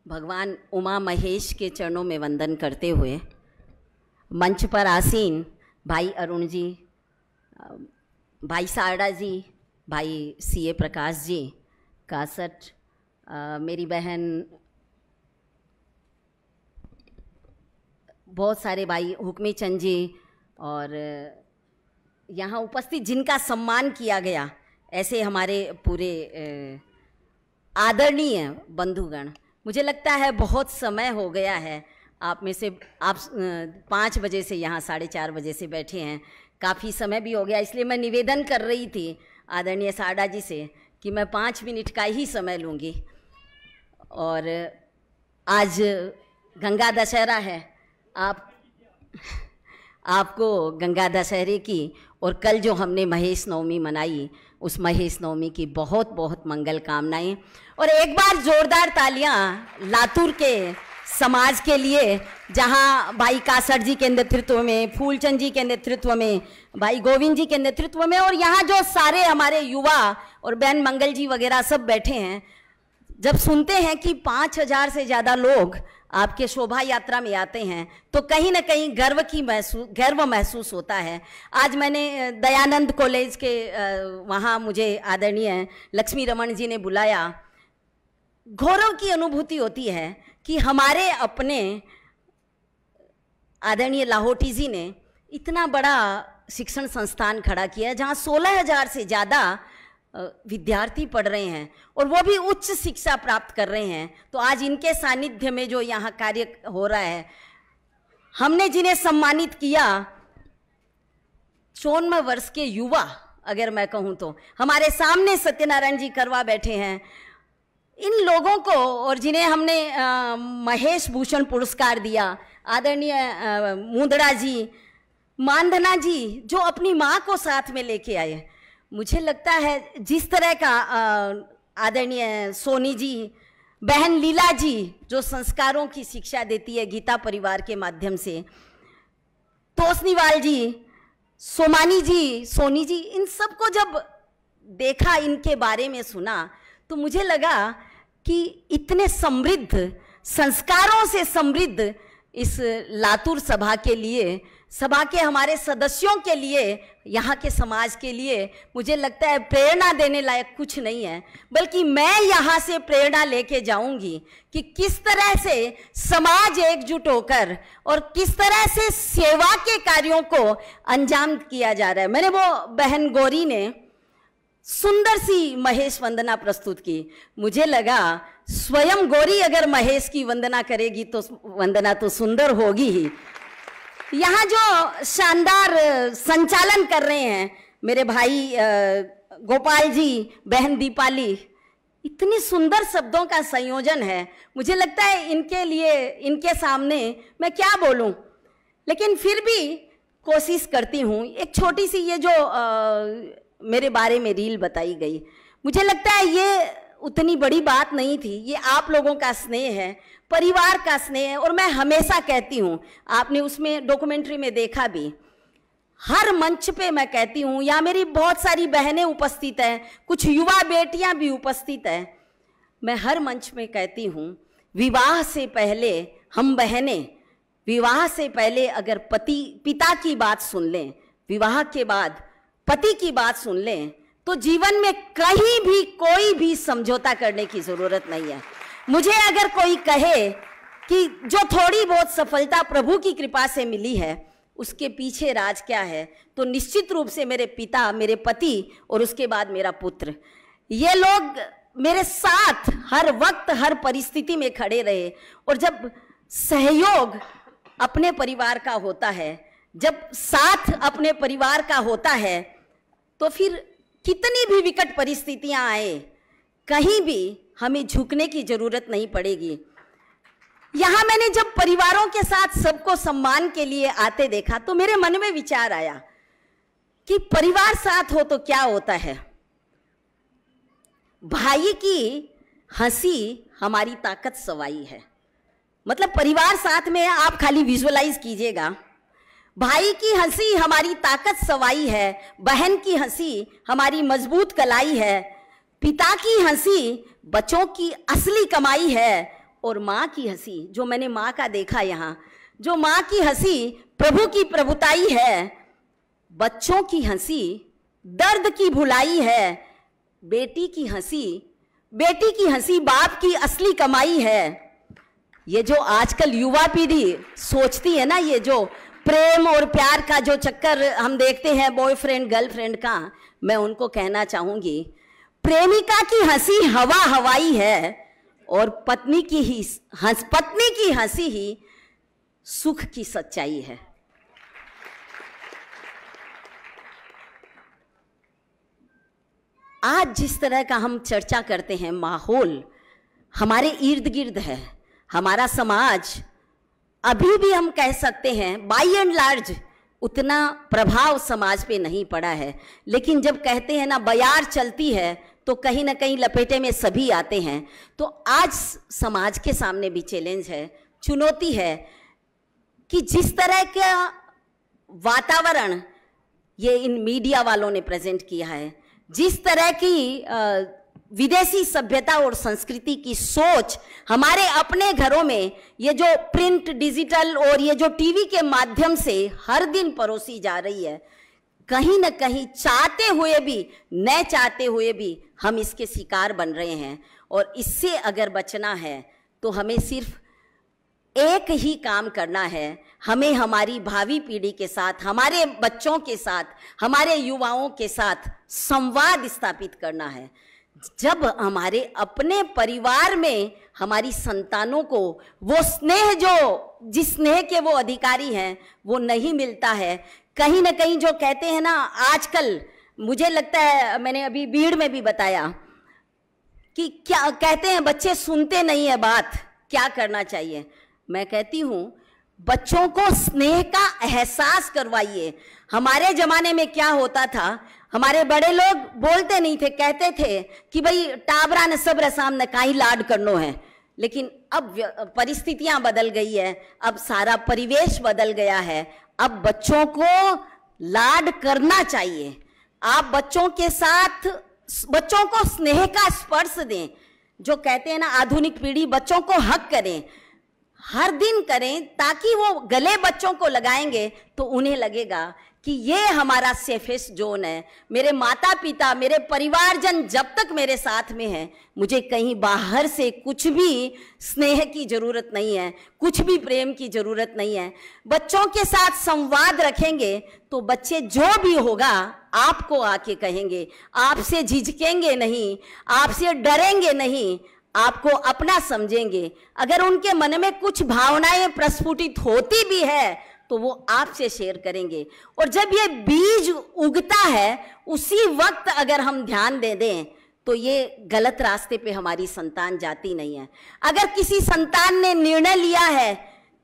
भगवान उमा महेश के चरणों में वंदन करते हुए मंच पर आसीन भाई अरुण जी, भाई सारड़ा जी, भाई सीए प्रकाश जी, कासट, मेरी बहन, बहुत सारे भाई हुक्मी चंद जी और यहाँ उपस्थित जिनका सम्मान किया गया, ऐसे हमारे पूरे आदरणीय बंधुगण। मुझे लगता है बहुत समय हो गया है, आप में से आप 5 बजे से यहाँ 4:30 बजे से बैठे हैं, काफ़ी समय भी हो गया। इसलिए मैं निवेदन कर रही थी आदरणीय सारड़ा जी से कि मैं 5 मिनट का ही समय लूँगी। और आज गंगा दशहरा है, आपको गंगा दशहरे की और कल जो हमने महेश नवमी मनाई उस महेश नवमी की बहुत बहुत मंगल कामनाएं। और एक बार जोरदार तालियां लातूर के समाज के लिए, जहां भाई कासट जी के नेतृत्व में, फूलचंद जी के नेतृत्व में, भाई गोविंद जी के नेतृत्व में, और यहाँ जो सारे हमारे युवा और बहन मंगल जी वगैरह सब बैठे हैं। जब सुनते हैं कि 5000 से ज़्यादा लोग आपके शोभा यात्रा में आते हैं तो कहीं ना कहीं गर्व महसूस होता है। आज मैंने दयानंद कॉलेज के वहाँ मुझे आदरणीय लक्ष्मी रमन जी ने बुलाया। गौरव की अनुभूति होती है कि हमारे अपने आदरणीय लाहौटी जी ने इतना बड़ा शिक्षण संस्थान खड़ा किया जहाँ 16,000 से ज़्यादा विद्यार्थी पढ़ रहे हैं और वो भी उच्च शिक्षा प्राप्त कर रहे हैं। तो आज इनके सानिध्य में जो यहाँ कार्य हो रहा है, हमने जिन्हें सम्मानित किया, 54 वर्ष के युवा अगर मैं कहूँ तो, हमारे सामने सत्यनारायण जी करवा बैठे हैं। इन लोगों को और जिन्हें हमने महेश भूषण पुरस्कार दिया, आदरणीय मुंदड़ा जी, मानधना जी, जो अपनी माँ को साथ में लेके आए। मुझे लगता है जिस तरह का आदरणीय सोनी जी, बहन लीला जी जो संस्कारों की शिक्षा देती है गीता परिवार के माध्यम से, तोसनीवाल जी, सोमानी जी, सोनी जी, इन सबको जब देखा, इनके बारे में सुना, तो मुझे लगा कि इतने समृद्ध, संस्कारों से समृद्ध इस लातूर सभा के लिए, सभा के हमारे सदस्यों के लिए, यहाँ के समाज के लिए, मुझे लगता है प्रेरणा देने लायक कुछ नहीं है। बल्कि मैं यहाँ से प्रेरणा लेके जाऊंगी कि किस तरह से समाज एकजुट होकर और किस तरह से सेवा के कार्यों को अंजाम किया जा रहा है। मैंने वो बहन गौरी ने सुंदर सी महेश वंदना प्रस्तुत की। मुझे लगा स्वयं गौरी अगर महेश की वंदना करेगी तो वंदना तो सुंदर होगी ही। यहाँ जो शानदार संचालन कर रहे हैं मेरे भाई गोपाल जी, बहन दीपाली, इतनी सुंदर शब्दों का संयोजन है। मुझे लगता है इनके लिए, इनके सामने मैं क्या बोलूं, लेकिन फिर भी कोशिश करती हूँ। एक छोटी सी ये जो मेरे बारे में रील बताई गई, मुझे लगता है ये उतनी बड़ी बात नहीं थी। ये आप लोगों का स्नेह है, परिवार का स्नेह है। और मैं हमेशा कहती हूँ, आपने उसमें डॉक्यूमेंट्री में देखा भी, हर मंच पे मैं कहती हूँ, या मेरी बहुत सारी बहनें उपस्थित हैं, कुछ युवा बेटियां भी उपस्थित हैं, मैं हर मंच में कहती हूँ, विवाह से पहले हम बहनें, विवाह से पहले अगर पिता की बात सुन लें, विवाह के बाद पति की बात सुन लें, तो जीवन में कहीं भी कोई भी समझौता करने की जरूरत नहीं है। मुझे अगर कोई कहे कि जो थोड़ी बहुत सफलता प्रभु की कृपा से मिली है उसके पीछे राज क्या है, तो निश्चित रूप से मेरे पिता, मेरे पति और उसके बाद मेरा पुत्र, ये लोग मेरे साथ हर वक्त, हर परिस्थिति में खड़े रहे। और जब सहयोग अपने परिवार का होता है, जब साथ अपने परिवार का होता है, तो फिर कितनी भी विकट परिस्थितियां आए, कहीं भी हमें झुकने की जरूरत नहीं पड़ेगी। यहाँ मैंने जब परिवारों के साथ सबको सम्मान के लिए आते देखा तो मेरे मन में विचार आया कि परिवार साथ हो तो क्या होता है। भाई की हंसी हमारी ताकत सवाई है। मतलब परिवार साथ में, आप खाली विजुअलाइज कीजिएगा, भाई की हंसी हमारी ताकत सवाई है, बहन की हंसी हमारी मजबूत कलाई है, पिता की हंसी बच्चों की असली कमाई है, और माँ की हंसी, जो मैंने माँ का देखा यहाँ, जो माँ की हंसी प्रभु की प्रभुताई है, बच्चों की हंसी दर्द की भुलाई है, बेटी की हंसी बाप की असली कमाई है। ये जो आजकल युवा पीढ़ी सोचती है ना, ये जो प्रेम और प्यार का जो चक्कर हम देखते हैं बॉयफ्रेंड गर्लफ्रेंड का, मैं उनको कहना चाहूंगी, प्रेमिका की हंसी हवा हवाई है और पत्नी की हंसी ही सुख की सच्चाई है। आज जिस तरह का हम चर्चा करते हैं, माहौल हमारे इर्द गिर्द है, हमारा समाज अभी भी हम कह सकते हैं बाय एंड लार्ज उतना प्रभाव समाज पे नहीं पड़ा है, लेकिन जब कहते हैं ना बयार चलती है तो कहीं ना कहीं लपेटे में सभी आते हैं। तो आज समाज के सामने भी चैलेंज है, चुनौती है कि जिस तरह का वातावरण ये इन मीडिया वालों ने प्रेजेंट किया है, जिस तरह की विदेशी सभ्यता और संस्कृति की सोच हमारे अपने घरों में ये जो प्रिंट डिजिटल और ये जो टीवी के माध्यम से हर दिन परोसी जा रही है, कहीं ना कहीं चाहते हुए भी न चाहते हुए भी हम इसके शिकार बन रहे हैं। और इससे अगर बचना है तो हमें सिर्फ एक ही काम करना है, हमें हमारी भावी पीढ़ी के साथ, हमारे बच्चों के साथ, हमारे युवाओं के साथ संवाद स्थापित करना है। जब हमारे अपने परिवार में हमारी संतानों को वो स्नेह, जो जिस स्नेह के वो अधिकारी हैं, वो नहीं मिलता है, कहीं ना कहीं जो कहते हैं ना आजकल, मुझे लगता है मैंने अभी भीड़ में भी बताया कि क्या कहते हैं बच्चे सुनते नहीं है बात, क्या करना चाहिए। मैं कहती हूँ बच्चों को स्नेह का एहसास करवाइए। हमारे जमाने में क्या होता था, हमारे बड़े लोग बोलते नहीं थे, कहते थे कि भाई टाबरा न सब्र सामने काई लाड करनो है। लेकिन अब परिस्थितियां बदल गई है, अब सारा परिवेश बदल गया है। अब बच्चों को लाड करना चाहिए। आप बच्चों के साथ बच्चों को स्नेह का स्पर्श दें। जो कहते हैं ना आधुनिक पीढ़ी, बच्चों को हक करें, हर दिन करें, ताकि वो गले बच्चों को लगाएंगे तो उन्हें लगेगा कि ये हमारा सेफेस्ट जोन है। मेरे माता पिता, मेरे परिवारजन जब तक मेरे साथ में हैं, मुझे कहीं बाहर से कुछ भी स्नेह की जरूरत नहीं है, कुछ भी प्रेम की जरूरत नहीं है। बच्चों के साथ संवाद रखेंगे तो बच्चे जो भी होगा आपको आके कहेंगे, आपसे झिझकेंगे नहीं, आपसे डरेंगे नहीं, आपको अपना समझेंगे। अगर उनके मन में कुछ भावनाएं प्रस्फुटित होती भी है तो वो आपसे शेयर करेंगे। और जब ये बीज उगता है, उसी वक्त अगर हम ध्यान दे दें तो ये गलत रास्ते पे हमारी संतान जाती नहीं है। अगर किसी संतान ने निर्णय लिया है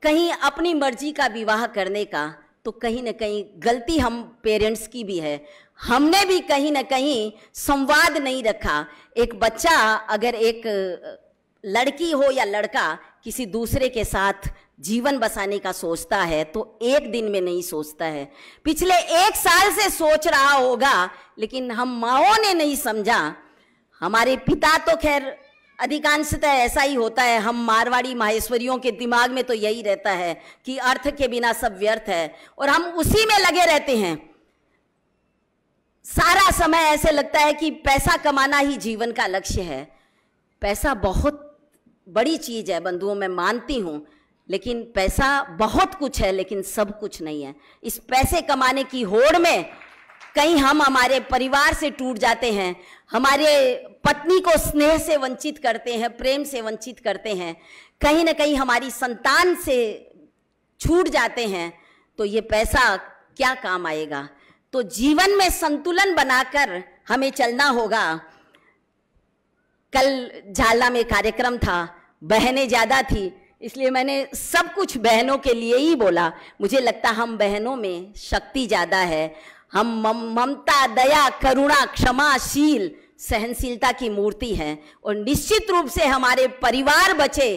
कहीं अपनी मर्जी का विवाह करने का, तो कहीं ना कहीं गलती हम पेरेंट्स की भी है। हमने भी कहीं ना कहीं संवाद नहीं रखा। एक बच्चा, अगर एक लड़की हो या लड़का किसी दूसरे के साथ जीवन बसाने का सोचता है तो एक दिन में नहीं सोचता है, पिछले 1 साल से सोच रहा होगा। लेकिन हम माँओं ने नहीं समझा। हमारे पिता तो खैर अधिकांशतः ऐसा ही होता है, हम मारवाड़ी माहेश्वरियों के दिमाग में तो यही रहता है कि अर्थ के बिना सब व्यर्थ है, और हम उसी में लगे रहते हैं। सारा समय ऐसे लगता है कि पैसा कमाना ही जीवन का लक्ष्य है। पैसा बहुत बड़ी चीज है बंधुओं, मैं मानती हूं, लेकिन पैसा बहुत कुछ है, लेकिन सब कुछ नहीं है। इस पैसे कमाने की होड़ में कहीं हम हमारे परिवार से टूट जाते हैं, हमारे पत्नी को स्नेह से वंचित करते हैं, प्रेम से वंचित करते हैं, कहीं ना कहीं हमारी संतान से छूट जाते हैं, तो ये पैसा क्या काम आएगा। तो जीवन में संतुलन बनाकर हमें चलना होगा। कल झाला में कार्यक्रम था, बहनें ज्यादा थी, इसलिए मैंने सब कुछ बहनों के लिए ही बोला। मुझे लगता हम बहनों में शक्ति ज्यादा है। हम ममता, दया, करुणा, क्षमाशील, सहनशीलता की मूर्ति हैं, और निश्चित रूप से हमारे परिवार बचे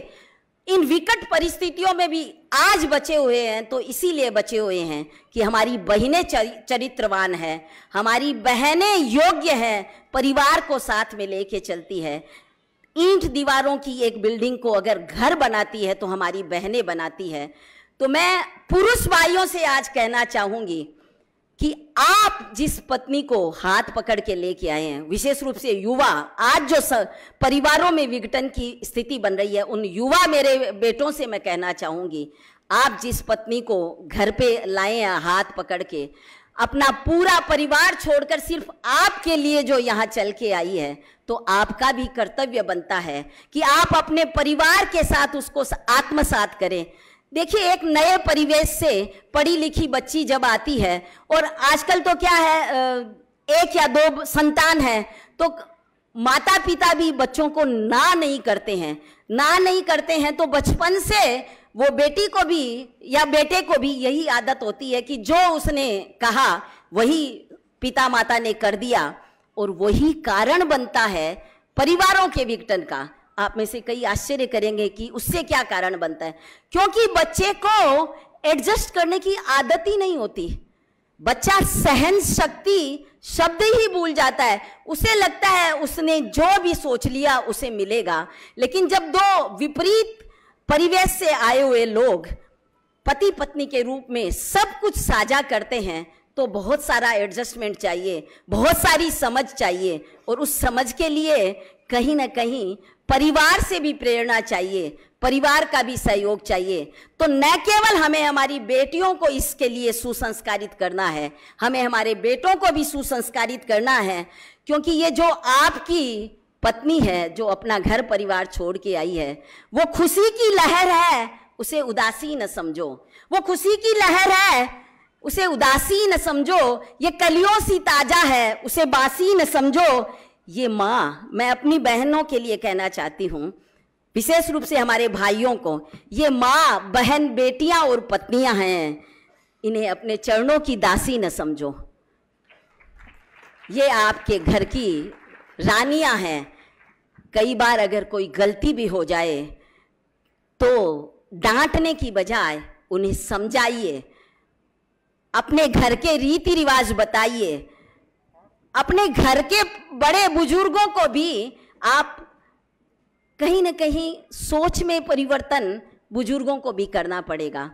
इन विकट परिस्थितियों में भी आज बचे हुए हैं, तो इसीलिए बचे हुए हैं कि हमारी बहनें चरित्रवान हैं, हमारी बहनें योग्य हैं, परिवार को साथ में लेके चलती है। ईंट दीवारों की एक बिल्डिंग को अगर घर बनाती है तो हमारी बहनें बनाती है। तो मैं पुरुष भाइयों से आज कहना चाहूंगी कि आप जिस पत्नी को हाथ पकड़ के लेके आए हैं, विशेष रूप से युवा, आज जो परिवारों में विघटन की स्थिति बन रही है, उन युवा मेरे बेटों से मैं कहना चाहूंगी, आप जिस पत्नी को घर पे लाए हैं हाथ पकड़ के, अपना पूरा परिवार छोड़कर सिर्फ आपके लिए जो यहाँ चल के आई है, तो आपका भी कर्तव्य बनता है कि आप अपने परिवार के साथ उसको आत्मसात करें। देखिए, एक नए परिवेश से पढ़ी लिखी बच्ची जब आती है, और आजकल तो क्या है, एक या दो संतान है तो माता पिता भी बच्चों को ना नहीं करते हैं, तो बचपन से वो बेटी को भी या बेटे को भी यही आदत होती है कि जो उसने कहा वही पिता माता ने कर दिया, और वही कारण बनता है परिवारों के विघटन का। आप में से कई आश्चर्य करेंगे कि उससे क्या कारण बनता है, क्योंकि बच्चे को एडजस्ट करने की आदत ही नहीं होती। बच्चा सहन शक्ति शब्द ही भूल जाता है, उसे लगता है उसने जो भी सोच लिया उसे मिलेगा। लेकिन जब दो विपरीत परिवेश से आए हुए लोग पति पत्नी के रूप में सब कुछ साझा करते हैं, तो बहुत सारा एडजस्टमेंट चाहिए, बहुत सारी समझ चाहिए, और उस समझ के लिए कहीं ना कहीं परिवार से भी प्रेरणा चाहिए, परिवार का भी सहयोग चाहिए। तो न केवल हमें हमारी बेटियों को इसके लिए सुसंस्कारित करना है, हमें हमारे बेटों को भी सुसंस्कारित करना है, क्योंकि ये जो आपकी पत्नी है, जो अपना घर परिवार छोड़ के आई है, वो खुशी की लहर है, उसे उदासी न समझो। वो खुशी की लहर है, उसे उदासी न समझो। ये कलियों सी ताजा है, उसे बासी न समझो। ये माँ, मैं अपनी बहनों के लिए कहना चाहती हूँ, विशेष रूप से हमारे भाइयों को, ये माँ, बहन, बेटियां और पत्नियां हैं, इन्हें अपने चरणों की दासी न समझो। ये आपके घर की रानियां हैं। कई बार अगर कोई गलती भी हो जाए तो डांटने की बजाय उन्हें समझाइए, अपने घर के रीति रिवाज बताइए, अपने घर के बड़े बुजुर्गों को भी आप कहीं ना कहीं सोच में परिवर्तन बुजुर्गों को भी करना पड़ेगा।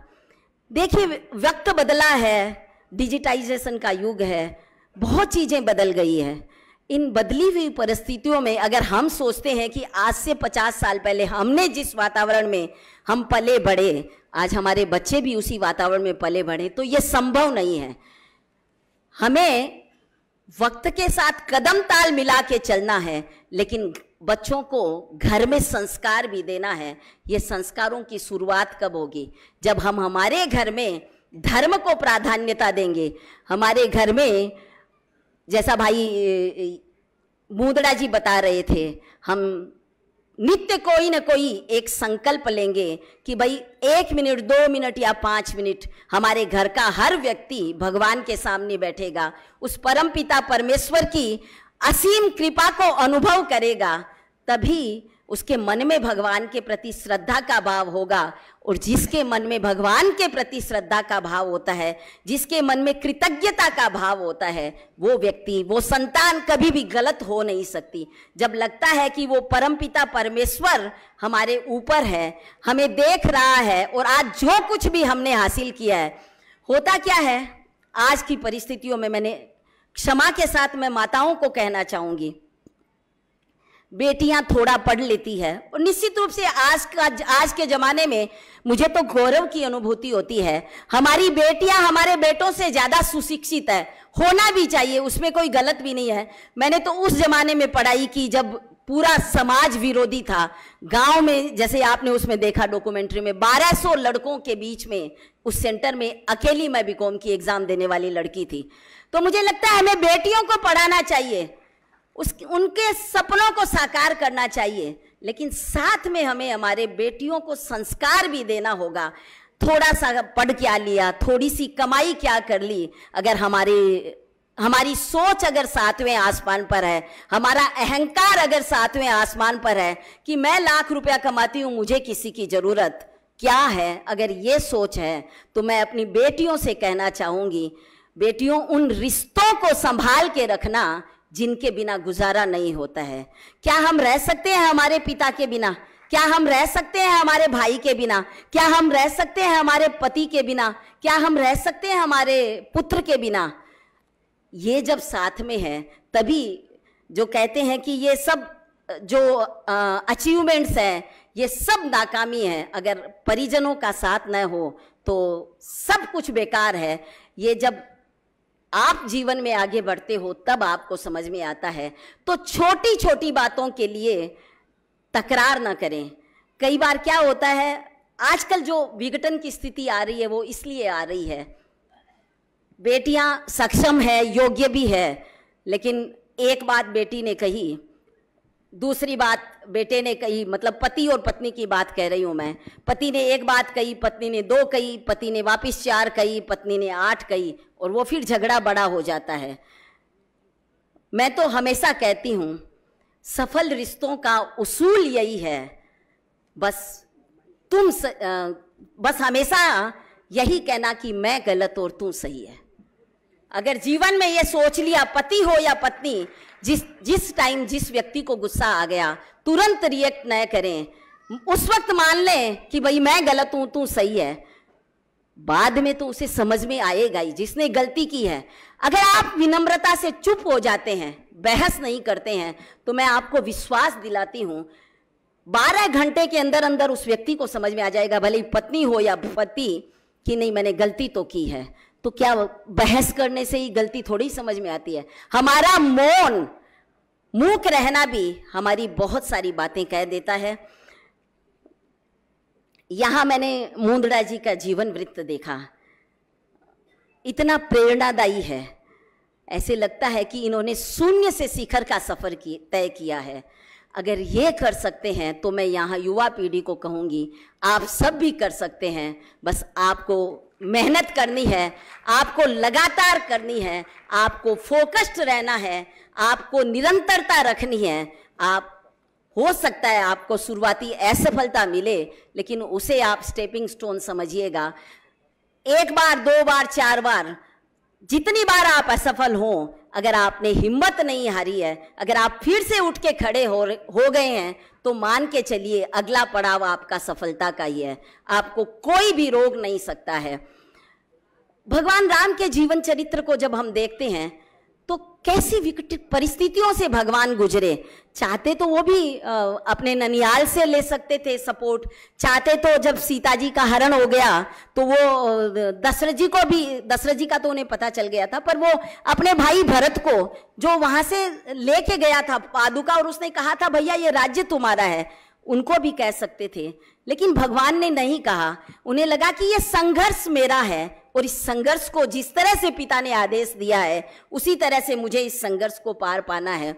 देखिए, वक्त बदला है, डिजिटाइजेशन का युग है, बहुत चीज़ें बदल गई है। इन बदली हुई परिस्थितियों में अगर हम सोचते हैं कि आज से 50 साल पहले हमने जिस वातावरण में हम पले बढ़े, आज हमारे बच्चे भी उसी वातावरण में पले बढ़े, तो ये संभव नहीं है। हमें वक्त के साथ कदम ताल मिला के चलना है, लेकिन बच्चों को घर में संस्कार भी देना है। ये संस्कारों की शुरुआत कब होगी? जब हम हमारे घर में धर्म को प्राधान्यता देंगे। हमारे घर में, जैसा भाई मुंदड़ा जी बता रहे थे, हम नित्य कोई न कोई एक संकल्प लेंगे कि भाई 1 मिनट, 2 मिनट या 5 मिनट हमारे घर का हर व्यक्ति भगवान के सामने बैठेगा, उस परम पिता परमेश्वर की असीम कृपा को अनुभव करेगा, तभी उसके मन में भगवान के प्रति श्रद्धा का भाव होगा। और जिसके मन में भगवान के प्रति श्रद्धा का भाव होता है, जिसके मन में कृतज्ञता का भाव होता है, वो व्यक्ति, वो संतान कभी भी गलत हो नहीं सकती। जब लगता है कि वो परमपिता परमेश्वर हमारे ऊपर है, हमें देख रहा है, और आज जो कुछ भी हमने हासिल किया है, होता क्या है आज की परिस्थितियों में, मैंने क्षमा के साथ मैं माताओं को कहना चाहूंगी, बेटियां थोड़ा पढ़ लेती है, और निश्चित रूप से आज के ज़माने में मुझे तो गौरव की अनुभूति होती है। हमारी बेटियां हमारे बेटों से ज़्यादा सुशिक्षित है, होना भी चाहिए, उसमें कोई गलत भी नहीं है। मैंने तो उस ज़माने में पढ़ाई की जब पूरा समाज विरोधी था। गांव में, जैसे आपने उसमें देखा डॉक्यूमेंट्री में, 1200 लड़कों के बीच में उस सेंटर में अकेली मैं बीकॉम की एग्ज़ाम देने वाली लड़की थी। तो मुझे लगता है हमें बेटियों को पढ़ाना चाहिए, उनके सपनों को साकार करना चाहिए, लेकिन साथ में हमें हमारे बेटियों को संस्कार भी देना होगा। थोड़ा सा पढ़ क्या लिया, थोड़ी सी कमाई क्या कर ली, अगर हमारी सोच अगर 7वें आसमान पर है, हमारा अहंकार अगर 7वें आसमान पर है कि मैं लाख रुपया कमाती हूँ, मुझे किसी की ज़रूरत क्या है, अगर ये सोच है, तो मैं अपनी बेटियों से कहना चाहूँगी, बेटियों, उन रिश्तों को संभाल के रखना जिनके बिना गुजारा नहीं होता है। क्या हम रह सकते हैं हमारे पिता के बिना? क्या हम रह सकते हैं हमारे भाई के बिना? क्या हम रह सकते हैं हमारे पति के बिना? क्या हम रह सकते हैं हमारे पुत्र के बिना? ये जब साथ में है तभी जो कहते हैं कि ये सब जो अचीवमेंट्स हैं ये सब नाकामी है। अगर परिजनों का साथ न हो तो सब कुछ बेकार है। ये जब आप जीवन में आगे बढ़ते हो तब आपको समझ में आता है। तो छोटी छोटी बातों के लिए तकरार ना करें। कई बार क्या होता है, आजकल जो विघटन की स्थिति आ रही है वो इसलिए आ रही है, बेटियां सक्षम है, योग्य भी है, लेकिन एक बात बेटी ने कही, दूसरी बात बेटे ने कही, मतलब पति और पत्नी की बात कह रही हूं मैं। पति ने एक बात कही, पत्नी ने 2 कही, पति ने वापस 4 कही, पत्नी ने 8 कही, और वो फिर झगड़ा बड़ा हो जाता है। मैं तो हमेशा कहती हूं सफल रिश्तों का उसूल यही है, बस हमेशा यही कहना कि मैं गलत और तू सही है। अगर जीवन में ये सोच लिया, पति हो या पत्नी, जिस टाइम जिस व्यक्ति को गुस्सा आ गया तुरंत रिएक्ट न करें, उस वक्त मान लें कि भाई मैं गलत हूं तू सही है। बाद में तो उसे समझ में आएगा ही जिसने गलती की है। अगर आप विनम्रता से चुप हो जाते हैं, बहस नहीं करते हैं, तो मैं आपको विश्वास दिलाती हूं 12 घंटे के अंदर अंदर उस व्यक्ति को समझ में आ जाएगा, भले ही पत्नी हो या पति, कि नहीं मैंने गलती तो की है। तो क्या बहस करने से ही गलती थोड़ी समझ में आती है? हमारा मौन, मूक रहना भी हमारी बहुत सारी बातें कह देता है। यहां मैंने मुंदड़ा जी का जीवन वृत्त देखा, इतना प्रेरणादायी है। ऐसे लगता है कि इन्होंने शून्य से शिखर का सफर तय किया है। अगर ये कर सकते हैं तो मैं यहाँ युवा पीढ़ी को कहूँगी आप सब भी कर सकते हैं। बस आपको मेहनत करनी है, आपको लगातार करनी है, आपको फोकस्ड रहना है, आपको निरंतरता रखनी है। आप हो सकता है आपको शुरुआती असफलता मिले, लेकिन उसे आप स्टेपिंग स्टोन समझिएगा। 1 बार, 2 बार, 4 बार, जितनी बार आप असफल हों, अगर आपने हिम्मत नहीं हारी है, अगर आप फिर से उठ के खड़े हो गए हैं, तो मान के चलिए अगला पड़ाव आपका सफलता का ही है। आपको कोई भी रोक नहीं सकता है। भगवान राम के जीवन चरित्र को जब हम देखते हैं तो कैसी विकट परिस्थितियों से भगवान गुजरे। चाहते तो वो भी अपने ननियाल से ले सकते थे सपोर्ट, चाहते तो जब सीता जी का हरण हो गया तो वो दशरथ जी का तो उन्हें पता चल गया था, पर वो अपने भाई भरत को जो वहां से लेके गया था पादुका, और उसने कहा था भैया ये राज्य तुम्हारा है, उनको भी कह सकते थे, लेकिन भगवान ने नहीं कहा। उन्हें लगा कि ये संघर्ष मेरा है और इस संघर्ष को जिस तरह से पिता ने आदेश दिया है उसी तरह से मुझे इस संघर्ष को पार पाना है।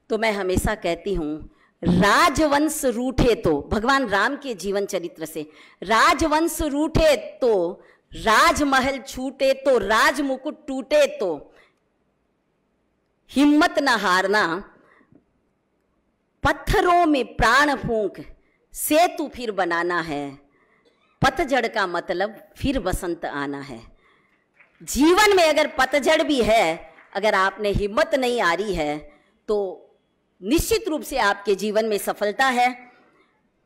तो मैं हमेशा कहती हूं राजवंश रूठे तो, भगवान राम के जीवन चरित्र से, राजवंश रूठे तो, राजमहल छूटे तो, राजमुकुट टूटे तो, हिम्मत न हारना, पत्थरों में प्राण फूंक सेतु फिर बनाना है, पतझड़ का मतलब फिर बसंत आना है। जीवन में अगर पतझड़ भी है, अगर आपने हिम्मत नहीं हारी है, तो निश्चित रूप से आपके जीवन में सफलता है।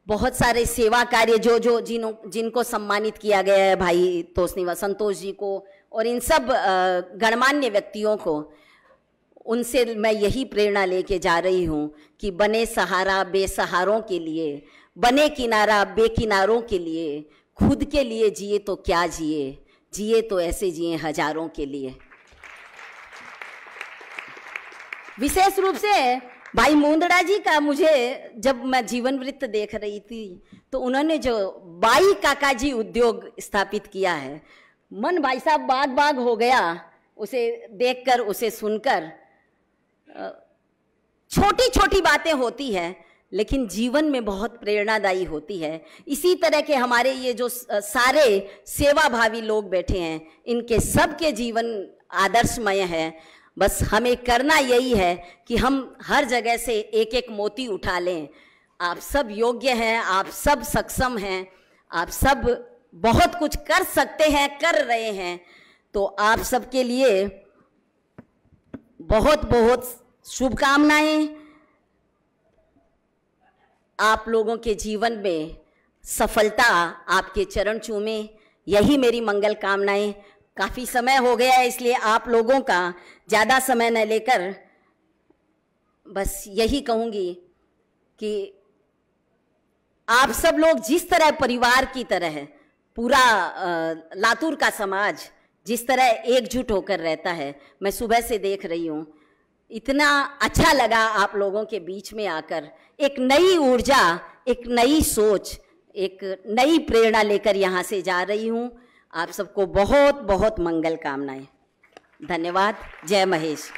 बहुत सारे सेवा कार्य जिनको सम्मानित किया गया है, भाई तोषनी संतोष जी को और इन सब गणमान्य व्यक्तियों को, उनसे मैं यही प्रेरणा लेके जा रही हूँ कि बने सहारा बेसहारों के लिए, बने किनारा बेकिनारों के लिए, खुद के लिए जिए तो क्या जिए तो ऐसे जिए हजारों के लिए। विशेष रूप से भाई मुंदड़ा जी का मुझे जब मैं जीवन वृत्त देख रही थी तो उन्होंने जो बाई काकाजी उद्योग स्थापित किया है, मन भाई साहब बाग हो गया उसे देखकर, उसे सुनकर। छोटी छोटी बातें होती हैं लेकिन जीवन में बहुत प्रेरणादायी होती है। इसी तरह के हमारे ये जो सारे सेवाभावी लोग बैठे हैं, इनके सबके जीवन आदर्शमय है। बस हमें करना यही है कि हम हर जगह से एक एक मोती उठा लें। आप सब योग्य हैं, आप सब सक्षम हैं, आप सब बहुत कुछ कर सकते हैं, कर रहे हैं। तो आप सबके लिए बहुत बहुत शुभकामनाएं। आप लोगों के जीवन में सफलता आपके चरण चूमे, यही मेरी मंगल कामनाएं। काफ़ी समय हो गया है, इसलिए आप लोगों का ज़्यादा समय न लेकर बस यही कहूँगी कि आप सब लोग जिस तरह परिवार की तरह, पूरा लातूर का समाज जिस तरह एकजुट होकर रहता है, मैं सुबह से देख रही हूँ। इतना अच्छा लगा आप लोगों के बीच में आकर। एक नई ऊर्जा, एक नई सोच, एक नई प्रेरणा लेकर यहाँ से जा रही हूँ। आप सबको बहुत बहुत मंगल कामनाएं। धन्यवाद। जय महेश।